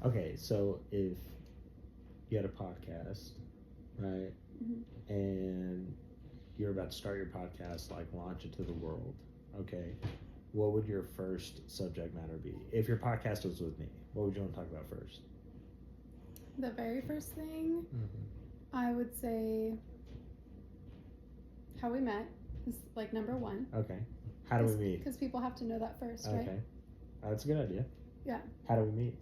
Okay, so if you had a podcast, right, Mm-hmm. and you're about to start your podcast, like launch it to the world, okay, what would your first subject matter be? If your podcast was with me, what would you want to talk about first? The very first thing Mm-hmm. I would say how we met is like number one. Okay. How do we meet? Because people have to know that first, right? Okay. That's a good idea. Yeah. How do we meet?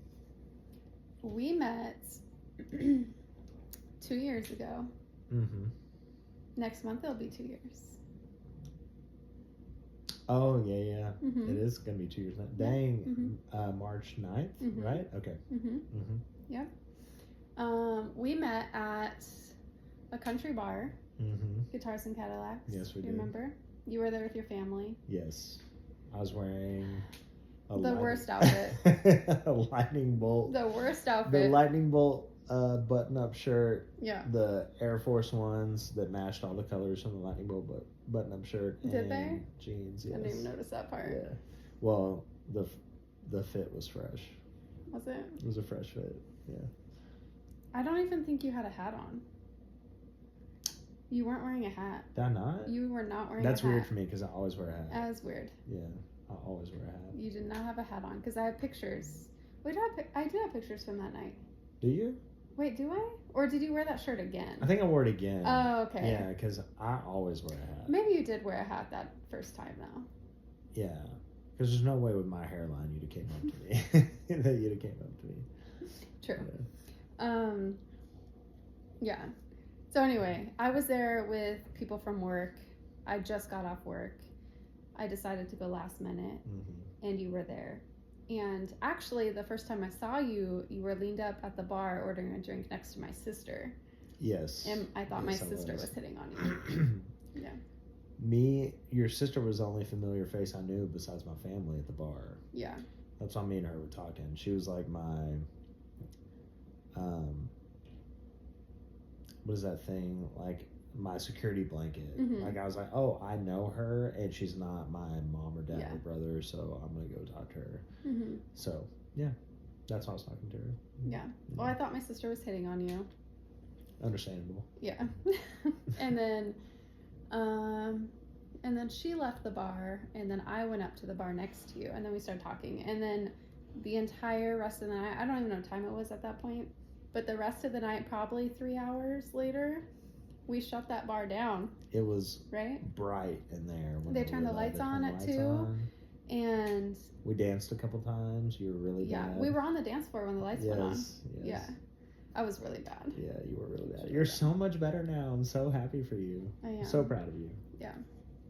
We met 2 years ago. Mm-hmm. Next month it'll be 2 years. Oh, yeah. Mm-hmm. It is going to be 2 years now. Yeah. Dang. March 9th, Mhm. right? Okay. Mm-hmm. Mm-hmm. Yep. We met at a country bar, Mm-hmm. Guitars and Cadillacs. Yes, we You did. remember? You were there with your family. Yes. I was wearing The worst outfit. a lightning bolt. The worst The outfit. lightning bolt button-up shirt. Yeah. The Air Force Ones that matched all the colors from the lightning bolt button-up shirt. Did and they? Jeans. I Yes. didn't even notice that part. Yeah. Well, the fit was fresh. Was it? It was a fresh fit. Yeah. I don't even think you had a hat on. You weren't wearing a hat. Did I not? You were not wearing That's a hat. weird for me because I always wear a hat. That was weird. Yeah, I always wear a hat. You did not have a hat on because I have pictures. I do have pictures from that night. Do you? Wait, do I? Or did you wear that shirt again? I think I wore it again. Oh, okay. Yeah, because I always wear a hat. Maybe you did wear a hat that first time though. Yeah, because there's no way with my hairline you'd have came up to me. That you'd have came up to me. True. Yeah. Yeah. So anyway, I was there with people from work. I just got off work. I decided to go last minute, Mm-hmm. and you were there. And actually, the first time I saw you, you were leaned up at the bar ordering a drink next to my sister. Yes. And I thought Yes, my I sister was. was hitting on you. Yeah. Your sister was the only familiar face I knew besides my family at the bar. Yeah. That's why me and her were talking. She was like my, what is that thing? Like my security blanket. Mhm. Like I was like, oh, I know her, and she's not my mom or dad Yeah. or brother, so I'm gonna go talk to her. Mm-hmm. So yeah, that's why I was talking to her. Yeah. Well, I thought my sister was hitting on you. Understandable. Yeah. and then she left the bar, and then I went up to the bar next to you, and then we started talking, and then the entire rest of the night, I don't even know what time it was at that point, but the rest of the night, probably 3 hours later, we shut that bar down. It was right bright in there. They turned the lights on at 2, and we danced a couple times. You were really bad. we were on the dance floor when the lights went on. Yes. Yeah, I was really bad. Yeah, you were really bad. You're so much better now. I'm so happy for you. I am. So proud of you.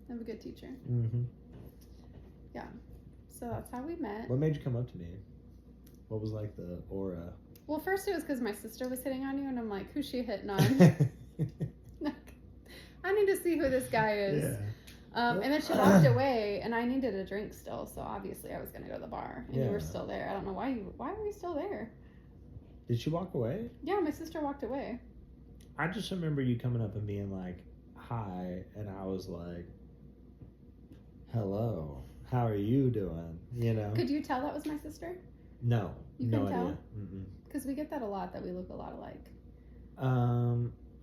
I have a good teacher. Mm-hmm. So that's how we met. What made you come up to me? What was like the aura? Well, first it was because my sister was hitting on you, and I'm like, who's she hitting on? I need to see who this guy is. Yeah. And then she walked away, and I needed a drink still, so obviously I was going to go to the bar, and you were Yeah. still there. I don't know why were you still there? Did she walk away? Yeah, my sister walked away. I just remember you coming up and being like, hi, and I was like, hello, how are you doing? You know? Could you tell that was my sister? No. You no couldn't tell? idea. Mm-mm. Because we get that a lot, that we look a lot alike.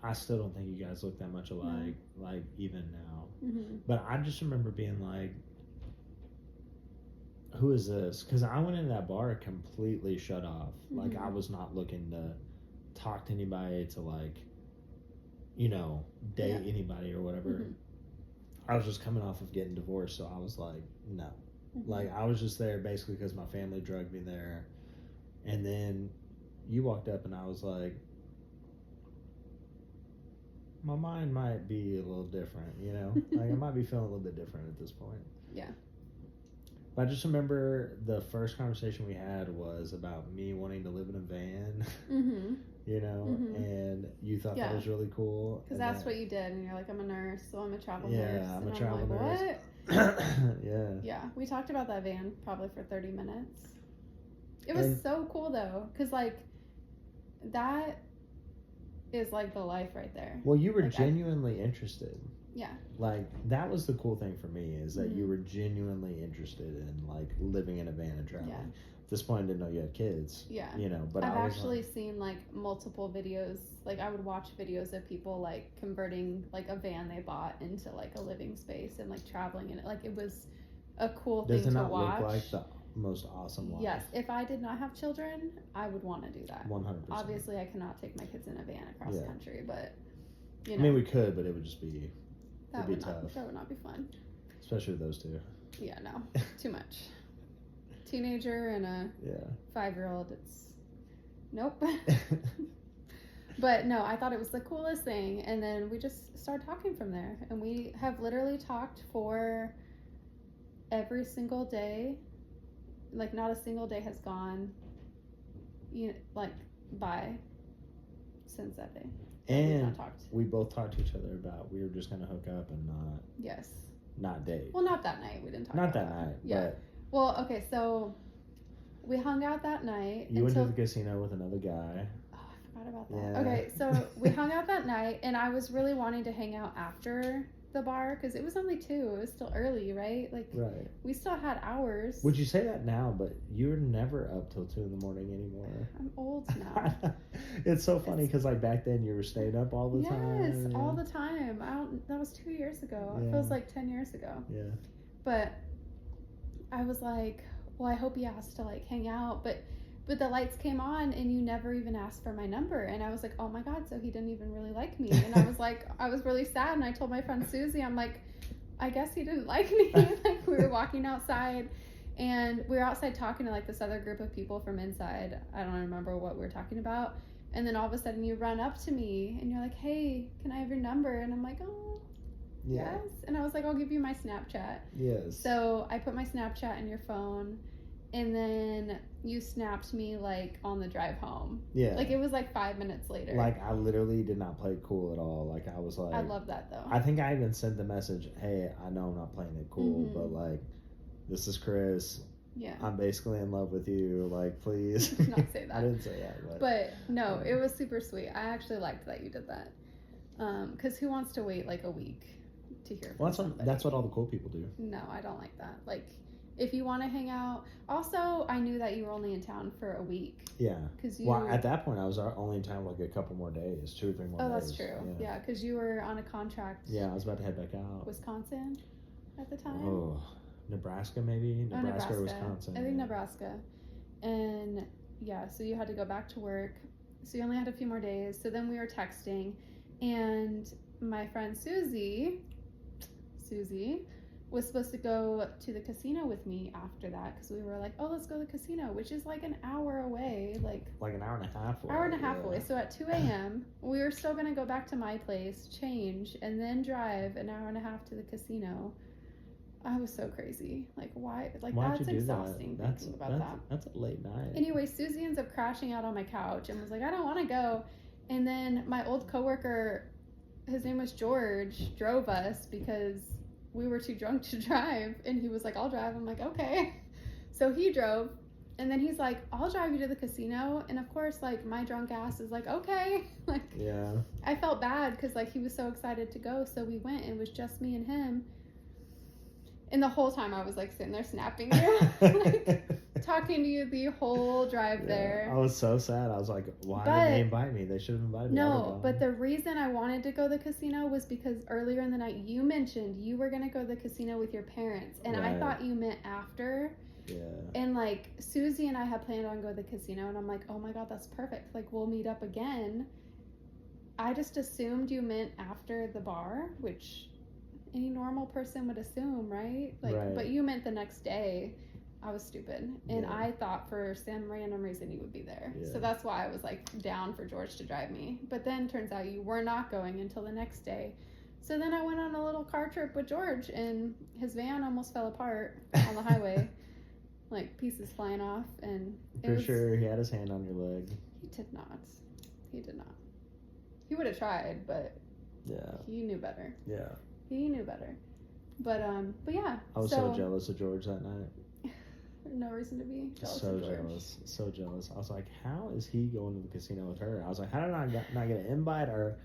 I still don't think you guys look that much alike, like even now. Mm-hmm. But I just remember being like, who is this? Because I went into that bar completely shut off. Like, Mhm. I was not looking to talk to anybody, to like, you know, date Yeah. anybody or whatever. Mhm. I was just coming off of getting divorced, so I was like, no. Mhm. Like, I was just there basically because my family drugged me there. And then you walked up and I was like, my mind might be a little different, you know? Like, I might be feeling a little bit different at this point. Yeah. But I just remember the first conversation we had was about me wanting to live in a van, Mm-hmm. you know? Mhm. And you thought Yeah. that was really cool. Because that's what you did, and you're like, I'm a nurse, so I'm a travel Yeah, nurse. I'm and a travel like, nurse. What? Yeah. Yeah, we talked about that van probably for 30 minutes. It was And- so cool though, because like that is like the life right there. Well, you were Like, genuinely interested. Yeah. Like, that was the cool thing for me, is that you Mhm. were genuinely interested in, like, living in a van and traveling. Yeah. At this point, I didn't know you had kids. Yeah. You know, but I've I was actually like, seen like multiple videos. Like I would watch videos of people like converting like a van they bought into like a living space and like traveling in it. Like it was a cool does thing it to not watch. look like the most awesome life? Yes, if I did not have children, I would want to do that. 100%. Obviously, I cannot take my kids in a van across Yeah. country, but you I know, mean, we could, but it would just be, that it'd be would not tough. that would not be fun. Especially with those two. Yeah, no, too much. Teenager and a Yeah. 5-year-old, it's nope. But no, I thought it was the coolest thing, and then we just started talking from there, and we have literally talked for every single day. Like not a single day has gone, like by since that day. We've not And talked. we both talked to each other about we were just gonna hook up and Yes. not date. Well, not that night. We didn't talk. Not about that night, Yeah. but Well, okay, so we hung out that night. you went until to the casino with another guy. Oh, I forgot about that. Yeah. Okay, so we hung out that night, and I was really wanting to hang out after the bar because it was only 2. It was still early, right? Like Right. we still had hours. Would you say that now? But you're never up till 2 in the morning anymore. I'm old now. It's so funny because like back then you were staying up all the time. Yes, all the time. That was 2 years ago. It Yeah. feels like 10 years ago. Yeah. But I was like, well, I hope he asked to like hang out, but the lights came on and you never even asked for my number, and I was like, oh my god, so he didn't even really like me. And I was like, I was really sad, and I told my friend Susie, I'm like, I guess he didn't like me. Like we were walking outside, and we were outside talking to like this other group of people from inside. I don't remember what we were talking about, and then all of a sudden you run up to me and you're like, hey, can I have your number? And I'm like, oh Yeah. yes. And I was like, I'll give you my Snapchat. Yes. So I put my Snapchat in your phone, and then you snapped me like on the drive home. Yeah. Like it was like 5 minutes later. Like I literally did not play it cool at all. Like I was like, I love that though. I think I even sent the message, hey, I know I'm not playing it cool, Mhm. but like, this is Chris. Yeah. I'm basically in love with you. Like, please. Did not say that. I didn't say that. But no, it was super sweet. I actually liked that you did that. Because who wants to wait like a week to hear from Well, somebody? that's what all the cool people do. No, I don't like that. Like, if you want to hang out. Also, I knew that you were only in town for a week. Yeah. Because you. Well, at that point, I was only in town like a couple more days, 2 or 3 more days. Oh, that's true. Yeah, because you were on a contract. Yeah, I was about to head back out. Wisconsin at the time. Oh, Nebraska maybe? Nebraska or Wisconsin. I think yeah. Nebraska. And yeah, so you had to go back to work. So you only had a few more days. So then we were texting, and my friend Susie was supposed to go to the casino with me after that, because we were like, oh, let's go to the casino, which is like an hour away, like an hour and a half away. hour and a half away. So at 2 a.m. we were still going to go back to my place, change, and then drive an hour and a half to the casino. I was so crazy. Like, why? Like, Why'd that's you do exhausting that? thinking about that. That's a late night. Anyway, Susie ends up crashing out on my couch and was like, I don't want to go. And then my old coworker, his name was George, drove us because we were too drunk to drive. And he was like, I'll drive. I'm like, okay. So he drove. And then he's like, I'll drive you to the casino. And of course, like, my drunk ass is like, okay. Like, Yeah. I felt bad because, like, he was so excited to go. So we went. It was just me and him. And the whole time I was like sitting there snapping you, like talking to you the whole drive there. I was so sad. I was like, why didn't they invite me? They should have invited me. No, but the reason I wanted to go to the casino was because earlier in the night you mentioned you were going to go to the casino with your parents. And I Right. thought you meant after. Yeah. And like Susie and I had planned on going to the casino. And I'm like, oh my God, that's perfect. Like we'll meet up again. I just assumed you meant after the bar, which any normal person would assume, right? Like, Right. But you meant the next day. I was stupid, and Yeah. I thought for some random reason you would be there. Yeah. So that's why I was like down for George to drive me. But then turns out you were not going until the next day. So then I went on a little car trip with George, and his van almost fell apart on the highway, like pieces flying off, and For sure, he had his hand on your leg. He did not. He did not. He would have tried, but Yeah. he knew better. Yeah. He knew better. But yeah. I was so jealous of George that night. No reason to be jealous So of George. jealous. So jealous. I was like, how is he going to the casino with her? I was like, how did I not get an invite? Our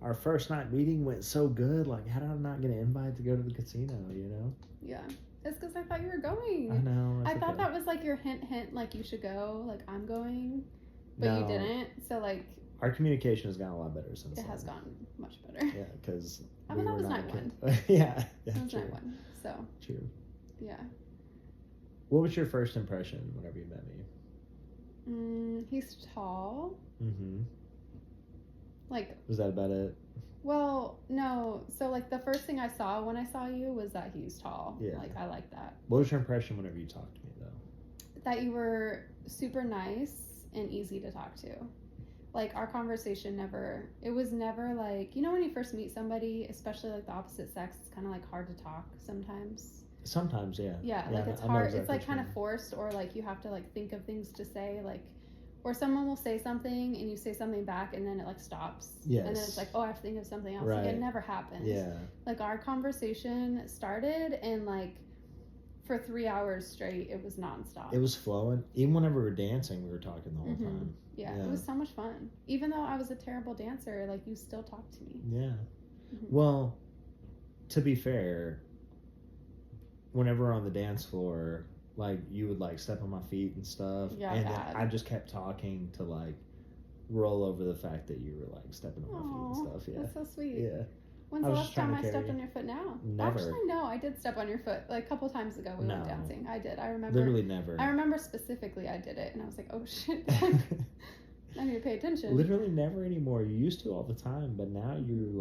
our first night meeting went so good. Like, how did I not get an invite to go to the casino? You know? Yeah. It's because I thought you were going. I know. I thought that was like your hint, like you should go, like I'm going, but you didn't. So like our communication has gotten a lot better since. It has gotten much better. Yeah, because that was night one. yeah, that was true. night one. So True. Yeah. What was your first impression whenever you met me? He's tall. Mm-hmm. Like. Was that about it? Well, no. So like the first thing I saw when I saw you was that he's tall. Yeah. Like I like that. What was your impression whenever you talked to me though? That you were super nice and easy to talk to. Like our conversation it was never like, you know when you first meet somebody, especially like the opposite sex, it's kind of like hard to talk sometimes. Sometimes, yeah. Yeah, like it's hard. It's like kind of forced, or like you have to like think of things to say, like, or someone will say something and you say something back and then it like stops. Yes. And then it's like, oh, I have to think of something else. Right. Like it never happens. Yeah. Like our conversation started and like for 3 hours straight, it was nonstop. It was flowing. Even whenever we were dancing, we were talking the whole time. Yeah, it was so much fun. Even though I was a terrible dancer, like you still talked to me. Yeah. Well, to be fair, whenever we're on the dance floor, like you would like step on my feet and stuff. Yeah, and bad. I just kept talking to like roll over the fact that you were like stepping on my feet and stuff. Yeah. That's so sweet. Yeah. When's the last time I stepped on your foot now? Never. Actually, no, I did step on your foot like a couple times ago we went dancing. I did. I remember. Literally never. I remember specifically I did it and I was like, oh shit. I need to pay attention. Literally never anymore. You used to all the time, but now you're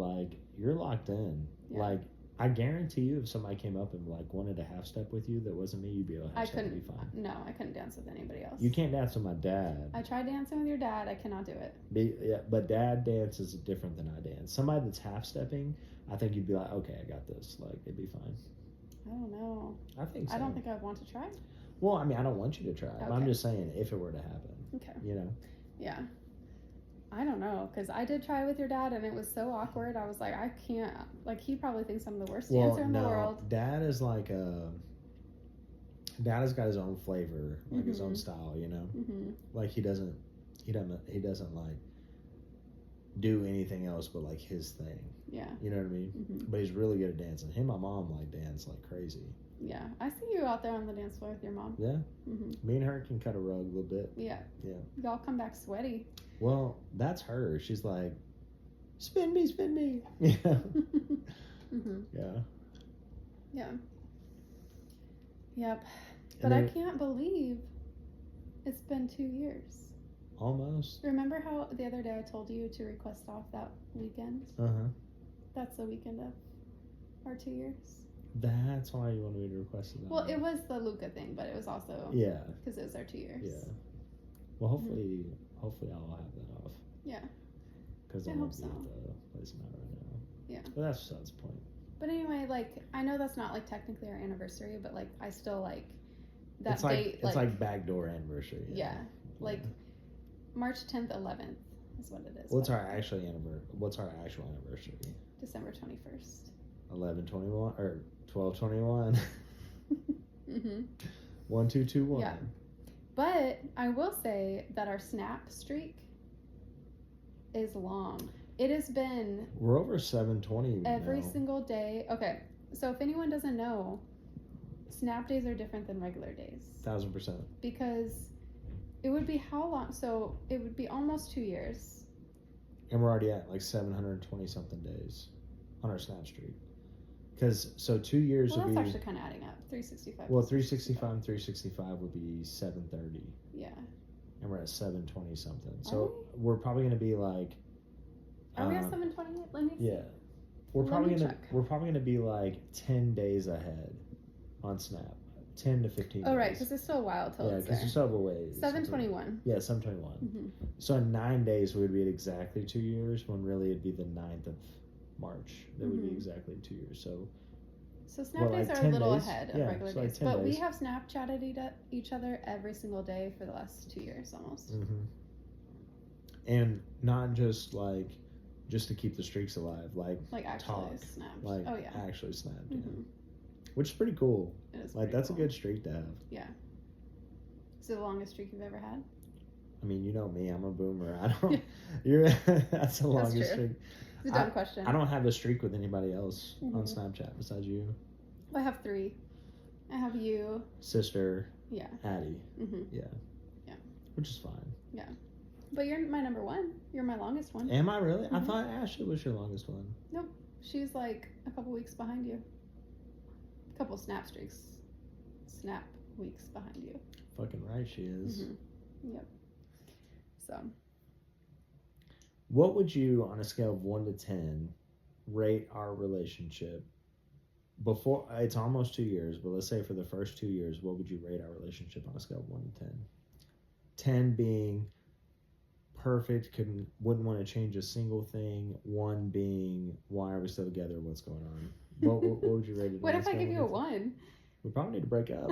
locked in. Yeah. Like I guarantee you, if somebody came up and like wanted a half step with you that wasn't me, you'd be able to half step and be fine. No, I couldn't dance with anybody else. You can't dance with my dad. I tried dancing with your dad. I cannot do it. Yeah, but dad dances different than I dance. Somebody that's half stepping, I think you'd be like, okay, I got this. Like it'd be fine. I don't know. I think so. I don't think I'd want to try. Well, I mean, I don't want you to try. Okay. I'm just saying, if it were to happen. Okay. You know. Yeah. I don't know, because I did try with your dad, and it was so awkward. I was like, I can't. Like, he probably thinks I'm the worst dancer in the world. Dad is like Dad has got his own flavor, like his own style. You know, like he doesn't like do anything else but like his thing. Yeah. You know what I mean? But he's really good at dancing. Him and my mom like dance like crazy. Yeah, I see you out there on the dance floor with your mom. Yeah. Me and her can cut a rug a little bit. Yeah. Yeah. Y'all come back sweaty. Well, that's her. She's like, spin me. Yeah. Yeah. Yeah. Yep. But I can't believe it's been 2 years. Almost. Remember how the other day I told you to request off that weekend? Uh-huh. That's the weekend of our 2 years. That's why you wanted me to request it. Well, it was the Luca thing, but it was also because it was our 2 years. Yeah. Well, hopefully I'll have that off. Yeah. Because I won't be at the place I'm at right now. Yeah. But that's besides the point. But anyway, like I know that's not like technically our anniversary, but like I still like that it's date. It's like backdoor anniversary. Yeah. Like March 10th, 11th is what it is. What's our actual anniversary? December 21st. 11/21 or 12/21. 1221. Yeah. But I will say that our snap streak is long. It has been. We're over 720 every now. single day. Okay, so if anyone doesn't know, snap days are different than regular days. 1000%. Because it would be how long? So it would be almost 2 years. And we're already at like 720 something days on our snap streak. Because 2 years would be. Well, that's actually kind of adding up. 365. Well, 365 and 365 would be 730. Yeah. And we're at 720 something. So we're probably going to be like. Are we at 720? Let me see. Yeah. We're probably gonna be like 10 days ahead on Snap. 10 to 15 days. Oh, right, because it's still a while till it's there. because you still have a ways. 721. Yeah, 721. So in 9 days we would be at exactly 2 years, when really it'd be the 9th of March. That would be exactly 2 years. So Snap days are a little ahead of regular days. Like 10 but days. we have Snapchatted each other every single day for the last 2 years almost. And not just like, just to keep the streaks alive, like actually snapped. Like oh, yeah. actually snapped. Yeah. Which is pretty cool. It is like that's cool. A good streak to have. Yeah. Is it the longest streak you've ever had? I mean, you know me, I'm a boomer. I don't. That's the longest streak. It's a dumb question. I don't have a streak with anybody else on Mhm. Snapchat besides you. I have 3. I have you. Sister. Yeah. Addie. Mm-hmm. Yeah. Yeah. Which is fine. Yeah. But you're my number 1. You're my longest one. Am I really? I Mhm. thought Ashley was your longest one. Nope. She's like a couple weeks behind you. A couple snap weeks behind you. Fucking right she is. Mm-hmm. Yep. So. What would you, on a scale of 1 to 10, rate our relationship? Before, it's almost 2 years, but let's say for the first 2 years, what would you rate our relationship on a scale of 1 to 10? 10 being perfect, wouldn't want to change a single thing. 1 being, why are we still together? What's going on? What would you rate it? What if I give you a 1? We probably need to break up.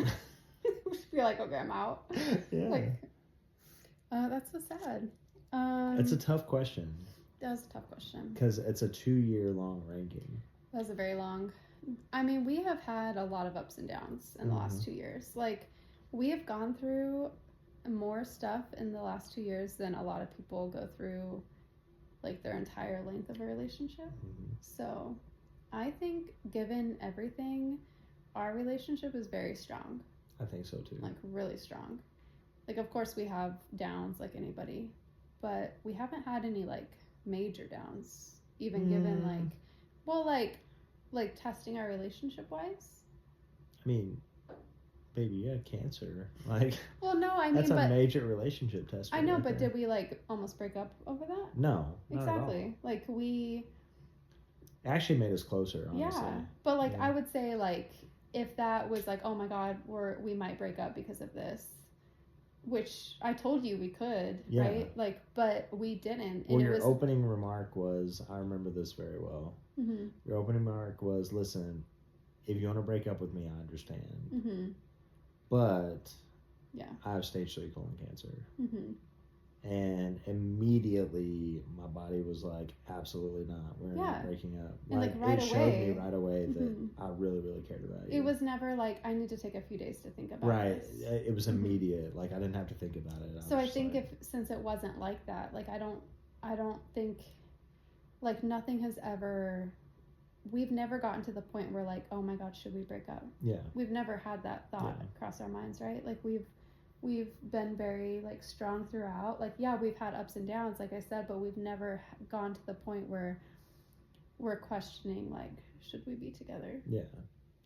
You're like, okay, I'm out. Yeah. Like, that's so sad. It's a tough question. That was a tough question. Because it's a 2-year long ranking. That was a very long. I mean, we have had a lot of ups and downs in the last 2 years. Like, we have gone through more stuff in the last 2 years than a lot of people go through, like, their entire length of a relationship. Mm-hmm. So, I think, given everything, our relationship is very strong. I think so, too. Like, really strong. Like, of course, we have downs like anybody, but we haven't had any, like, major downs, even given, like, well, like testing our relationship wise. I mean, baby, you had cancer. Like, well, no, I mean, that's a but major relationship test. I know, but did we like almost break up over that? No, not exactly. At all. Like we it actually made us closer. Honestly. Yeah, but like I would say like if that was like, oh my God, we might break up because of this, which I told you we could, right? Like, but we didn't. Well, your opening remark was, I remember this very well. Mm-hmm. Your opening remark was, listen, if you want to break up with me, I understand. Mm-hmm. But yeah, I have stage 3 colon cancer. Mm-hmm. And immediately my body was like, absolutely not. We're not breaking up. And like right it away. showed me right away that I really, really cared about you. It was never like, I need to take a few days to think about this. Right. It was immediate. Like I didn't have to think about it. So I think since it wasn't like that, like I don't think, like nothing has ever, we've never gotten to the point where like, oh my God, should we break up? Yeah. We've never had that thought cross our minds, right? Like we've been very like strong throughout. Like, yeah, we've had ups and downs, like I said, but we've never gone to the point where we're questioning like, should we be together? Yeah.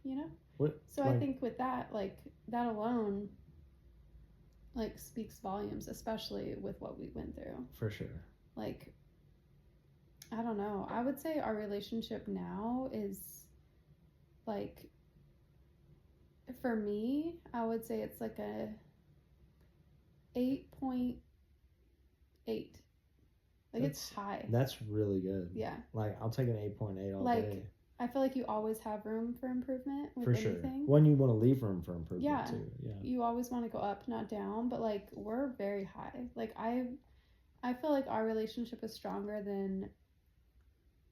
You know? So I think with that, like that alone, like speaks volumes, especially with what we went through. For sure. Like, I don't know. I would say our relationship now is like, for me, I would say it's like a 8.8. Like it's high. That's really good. Yeah. Like I'll take an 8.8 all like, day. I feel like you always have room for improvement with for anything. Sure. When you want to leave room for improvement too. Yeah. You always want to go up, not down, but like we're very high. Like I feel like our relationship is stronger than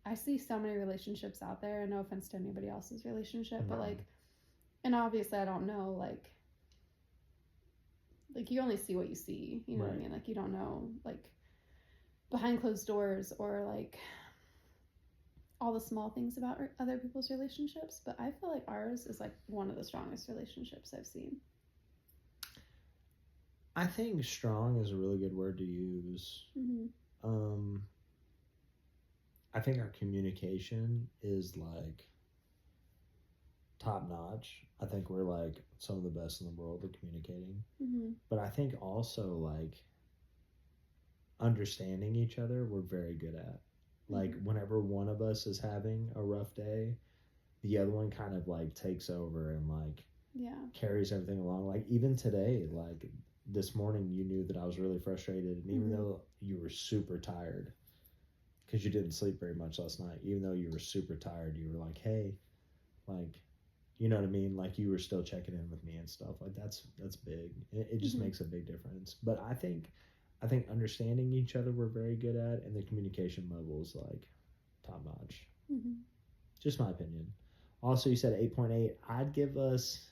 I see so many relationships out there, and no offense to anybody else's relationship, but like, and obviously I don't know, like you only see what you see, you know what I mean? Like you don't know like behind closed doors or like all the small things about other people's relationships, but I feel like ours is like one of the strongest relationships I've seen. I think strong is a really good word to use. Mm-hmm. I think our communication is like top notch. I think we're like some of the best in the world at communicating. Mm-hmm. But I think also like understanding each other, we're very good at. Like whenever one of us is having a rough day, the other one kind of like takes over and like carries everything along. Like even today, like this morning, you knew that I was really frustrated, and even though you were super tired because you didn't sleep very much last night, even though you were super tired, you were like, hey, like, you know what I mean? Like you were still checking in with me and stuff. Like that's big. It just makes a big difference. But I think understanding each other we're very good at, and the communication level is like top notch. Just my opinion. Also, you said 8.8. I'd give us,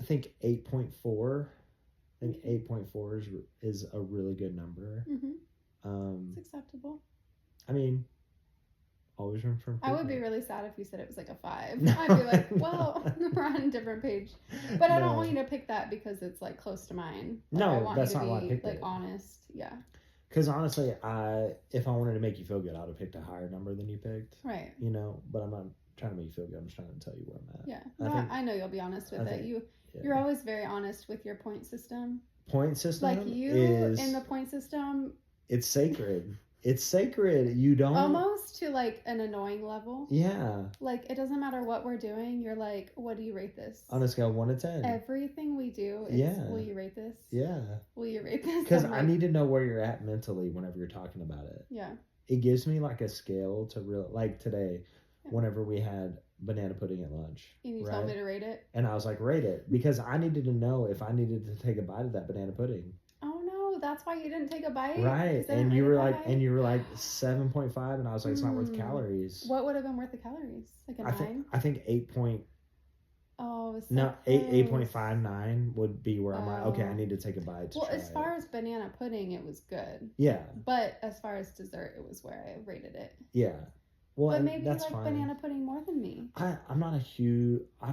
I think 8.4. I think 8.4 is a really good number. It's acceptable. I mean, always room for improvement. I would be really sad if you said it was like a 5. I'd be like, well, we're on a different page. But I don't want you to pick that because it's like close to mine. Like, no, I want that's you to not why I be picked like it. honest. Yeah. Because honestly, if I wanted to make you feel good, I would have picked a higher number than you picked. Right. You know, but I'm not trying to make you feel good. I'm just trying to tell you where I'm at. Yeah. No, I know you'll be honest with it. You're always very honest with your point system. Point system? Like in the point system. It's sacred. It's sacred. You don't. Almost to like an annoying level. Yeah. Like it doesn't matter what we're doing. You're like, what do you rate this? On a scale of 1 to 10. Everything we do. Will you rate this? Yeah. Will you rate this? Because I need to know where you're at mentally whenever you're talking about it. Yeah. It gives me like a scale to like today, whenever we had banana pudding at lunch. And you told me to rate it. And I was like, rate it, because I needed to know if I needed to take a bite of that banana pudding. Oh no, that's why you didn't take a bite. Right, and you were like 7.5, and I was like, it's not worth calories. What would have been worth the calories? Like a 9? I think 8. Oh, so no, 8.59 would be where I'm like, okay, I need to take a bite. Well, as far as banana pudding, it was good. Yeah. But as far as dessert, it was where I rated it. Yeah. Well, but maybe that's you like banana pudding more than me. I'm not a huge. I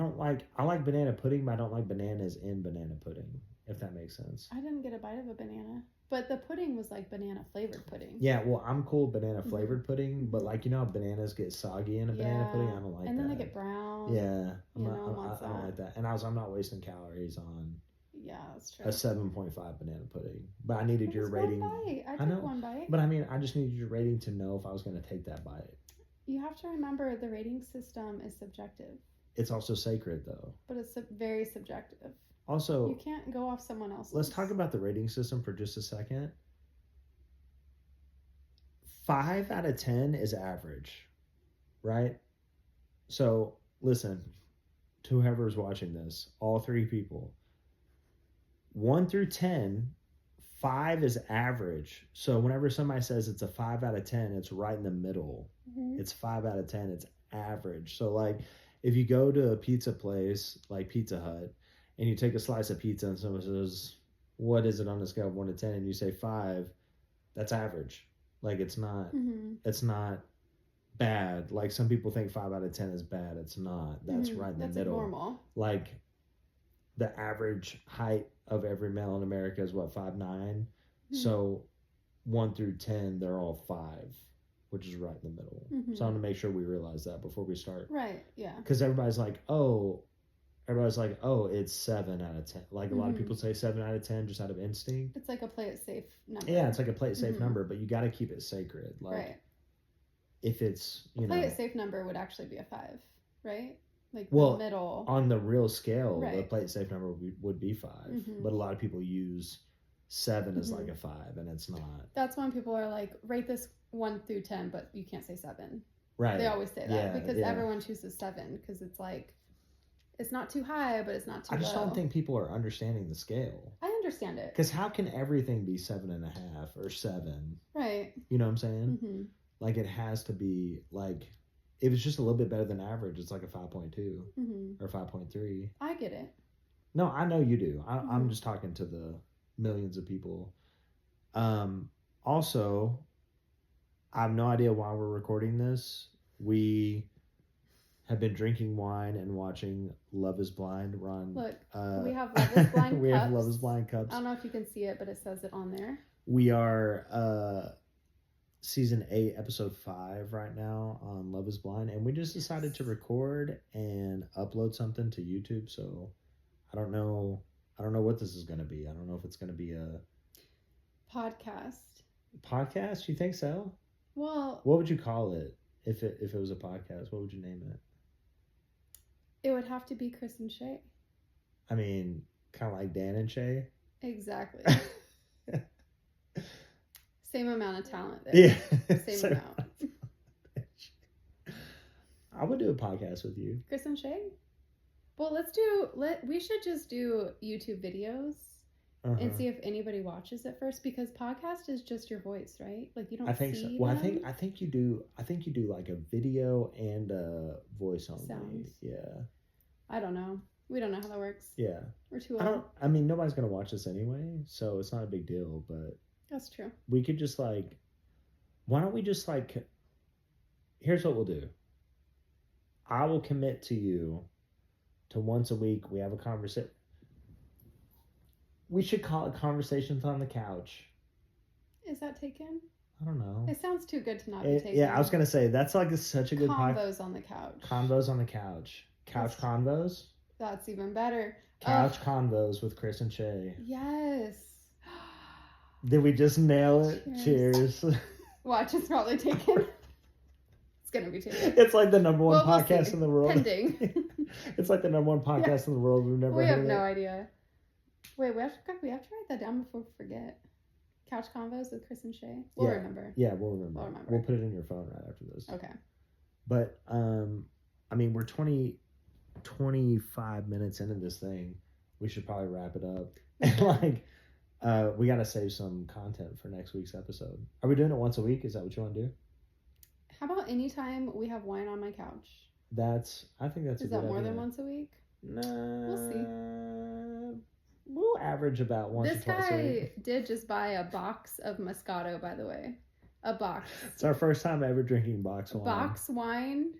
like banana pudding, but I don't like bananas in banana pudding. If that makes sense. I didn't get a bite of a banana, but the pudding was like banana flavored pudding. Yeah, well, I'm cool with banana flavored pudding, but like how bananas get soggy in a banana pudding. I don't like that. And then they get brown. Yeah, I don't like that. And I'm not wasting calories on. Yeah, that's true. A 7.5 banana pudding, but I needed your rating. I took one bite. But I mean, I just needed your rating to know if I was going to take that bite. You have to remember the rating system is subjective. It's also sacred, though. But it's very subjective. Also, you can't go off someone else's. Let's talk about the rating system for just a second. 5 out of 10 is average, right? So listen, to whoever's watching this, all 3 people. 1 through 10, 5 is average. So whenever somebody says it's a 5 out of 10, it's right in the middle. Mm-hmm. It's 5 out of 10. It's average. So like if you go to a pizza place like Pizza Hut and you take a slice of pizza and someone says, what is it on a scale of 1 to 10? And you say 5, that's average. Like it's not bad. Like some people think 5 out of 10 is bad. It's not. That's right in the middle. Normal. Like the average height of every male in America is what, 5'9"? Mm-hmm. So 1 through 10, they're all 5, which is right in the middle. Mm-hmm. So I want to make sure we realize that before we start. Right, yeah. Because everybody's like, oh, it's 7 out of 10. Like a lot of people say 7 out of 10 just out of instinct. It's like a play it safe number. Yeah, it's like a play it safe number, but you got to keep it sacred. Like, right. If it's, play it safe number would actually be a 5, right? Like the middle. On the real scale, the play it safe number would be 5. Mm-hmm. But a lot of people use 7 as like a 5, and it's not. That's when people are like, rate this 1 through 10, but you can't say 7. Right. They always say that because everyone chooses 7 because it's like, it's not too high, but it's not too low. I just don't think people are understanding the scale. I understand it. Because how can everything be 7.5 or 7? Right. You know what I'm saying? Mm-hmm. Like it has to be like, if it's just a little bit better than average, it's like a 5.2 or 5.3. I get it. No, I know you do. I'm just talking to the millions of people. Also, I have no idea why we're recording this. We have been drinking wine and watching Love is Blind. Look, we have Love is Blind cups. We have Love is Blind cups. I don't know if you can see it, but it says it on there. We are season 8, episode 5 right now on Love is Blind, and we just decided to record and upload something to YouTube. So I don't know what this is going to be. I don't know if it's going to be a podcast. You think so? Well, what would you call it if it was a podcast? What would you name it? It would have to be Chris and Shay. I mean, kind of like Dan and Shay. Exactly. Same amount of talent there. Yeah. Same amount. I would do a podcast with you. Chris and Shay? Well, we should just do YouTube videos and see if anybody watches it first, because podcast is just your voice, right? Like you don't see so. Well, I think you do like a video and a voice only. Sounds. Yeah. I don't know. We don't know how that works. Yeah. We're too old. I mean, nobody's going to watch this anyway, so it's not a big deal, but That's true. We could just like, why don't we just like, here's what we'll do. I will commit to you to once a week we have a conversation. We should call it Conversations on the Couch. Is that taken? I don't know. It sounds too good to not be taken. Yeah, I was going to say, that's like such a good Convos on the Couch. Convos on the Couch. Couch Convos? That's even better. Couch Convos with Chris and Shay. Yes. Did we just nail it? Cheers. Watch, it's probably taken. It's going to be taken. It's like the number one podcast in the world. Pending. It's like the number one podcast in the world. We've never heard of it. We have no idea. Wait, we have to write that down before we forget. Couch Convos with Chris and Shay. We'll remember. Yeah, we'll remember. We'll put it in your phone right after this. Okay. But, I mean, we're 25 minutes into this thing. We should probably wrap it up. And, like, we got to save some content for next week's episode. Are we doing it once a week? Is that what you want to do? How about anytime we have wine on my couch? I think that's a good idea. Is that more than once a week? No. We'll see. We'll average about once or twice a week. This guy did just buy a box of Moscato, by the way. A box. It's our first time ever drinking box wine. Box wine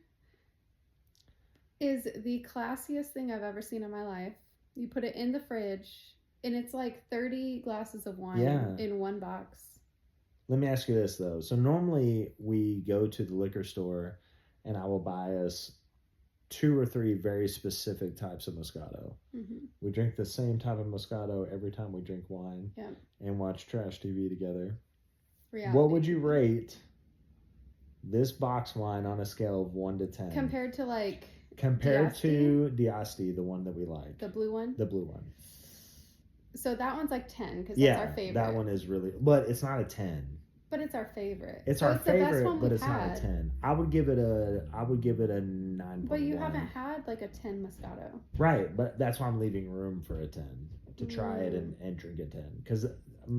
is the classiest thing I've ever seen in my life. You put it in the fridge, and it's like 30 glasses of wine in one box. Let me ask you this, though. So normally we go to the liquor store, and I will buy us 2 or 3 very specific types of Moscato. Mm-hmm. We drink the same type of Moscato every time we drink wine and watch trash TV together. Reality. What would you rate this box wine on a scale of 1 to 10? Compared to like... Compared to D'Asti, the one that we like. The blue one? The blue one. So that one's like 10 because that's our favorite. That one is really... But it's not a 10. But it's our favorite. It's our favorite, but it's not a 10. I would give it a 9. But you haven't had like a 10 Moscato. Right, but that's why I'm leaving room for a 10 to try it and drink a 10. Because I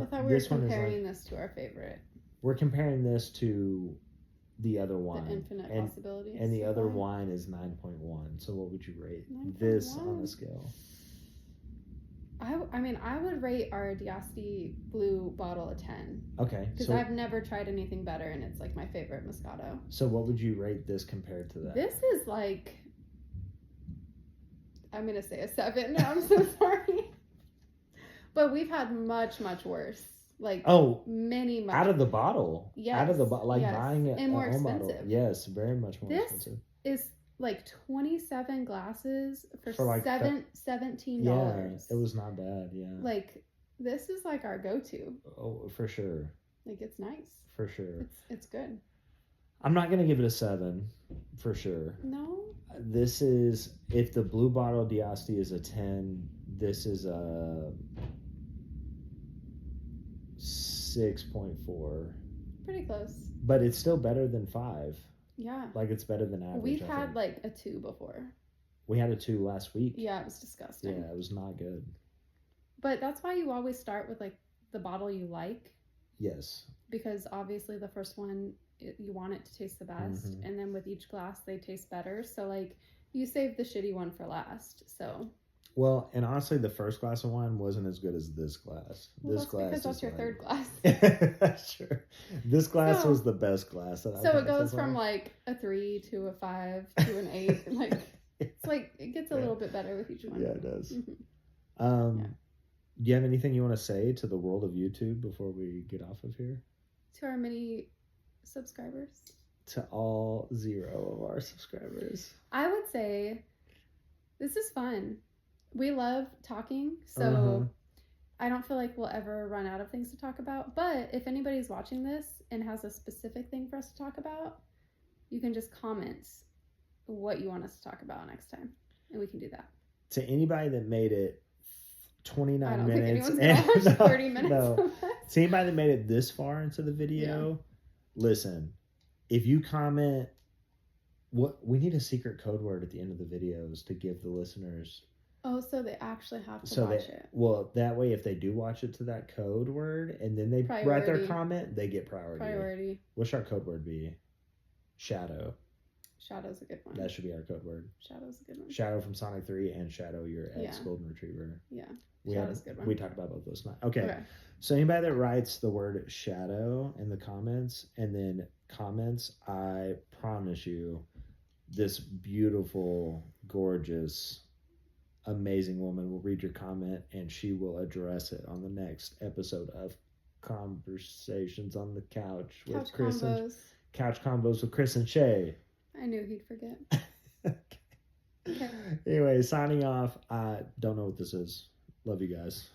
thought we were comparing this to our favorite. We're comparing this to the other wine. The infinite possibilities. And the other wine is 9.1. So what would you rate this on the scale? I mean, I would rate our D'Asti blue bottle a 10. Okay. Because I've never tried anything better, and it's like my favorite Moscato. So what would you rate this compared to that? This is like, I'm going to say a 7. I'm so sorry. But we've had much, much worse. Like, many much. Out of the bottle. Yes. Out of the bottle. Like buying it. And more expensive. Bottle. Yes, very much more expensive. This is like 27 glasses for like $17. Yeah, it was not bad. Yeah, like this is like our go-to. Oh, for sure. Like it's nice. For sure. It's good. I'm not gonna give it a 7, for sure. No. This is, if the blue bottle D'Asti is a 10, this is a 6.4. Pretty close. But it's still better than 5. Yeah. Like it's better than average. We've had like a 2 before. We had a 2 last week. Yeah, it was disgusting. Yeah, it was not good. But that's why you always start with like the bottle you like. Yes. Because obviously the first one, you want it to taste the best. Mm-hmm. And then with each glass, they taste better. So like you save the shitty one for last. So. Well, and honestly, the first glass of wine wasn't as good as this glass. Well, this glass because that's your third glass. That's true. This glass was the best glass. That so it goes from like a 3 to a 5 to an 8. Like it's like it gets a little bit better with each one. Yeah, it does. Mm-hmm. Do you have anything you want to say to the world of YouTube before we get off of here? To our many subscribers. To all 0 of our subscribers. I would say this is fun. We love talking, so I don't feel like we'll ever run out of things to talk about. But if anybody's watching this and has a specific thing for us to talk about, you can just comment what you want us to talk about next time, and we can do that. To anybody that made it 29 minutes. I don't think anyone's gonna watch 30 minutes. No. To anybody that made it this far into the video, listen, if you comment, we need a secret code word at the end of the videos to give the listeners. Oh, so they actually have to watch it. Well, that way, if they do watch it to that code word and then they write their comment, they get priority. What should our code word be? Shadow. Shadow's a good one. That should be our code word. Shadow's a good one. Shadow from Sonic 3 and Shadow, your ex-golden retriever. Yeah. Shadow's a good one. We talked about both those. Okay. So anybody that writes the word shadow in the comments and then comments, I promise you, this beautiful, gorgeous, amazing woman will read your comment and she will address it on the next episode of Conversations on the Couch with Chris and Couch Combos with Chris and Shay. I knew he'd forget. Okay. Anyway, signing off. I don't know what this is. Love you guys.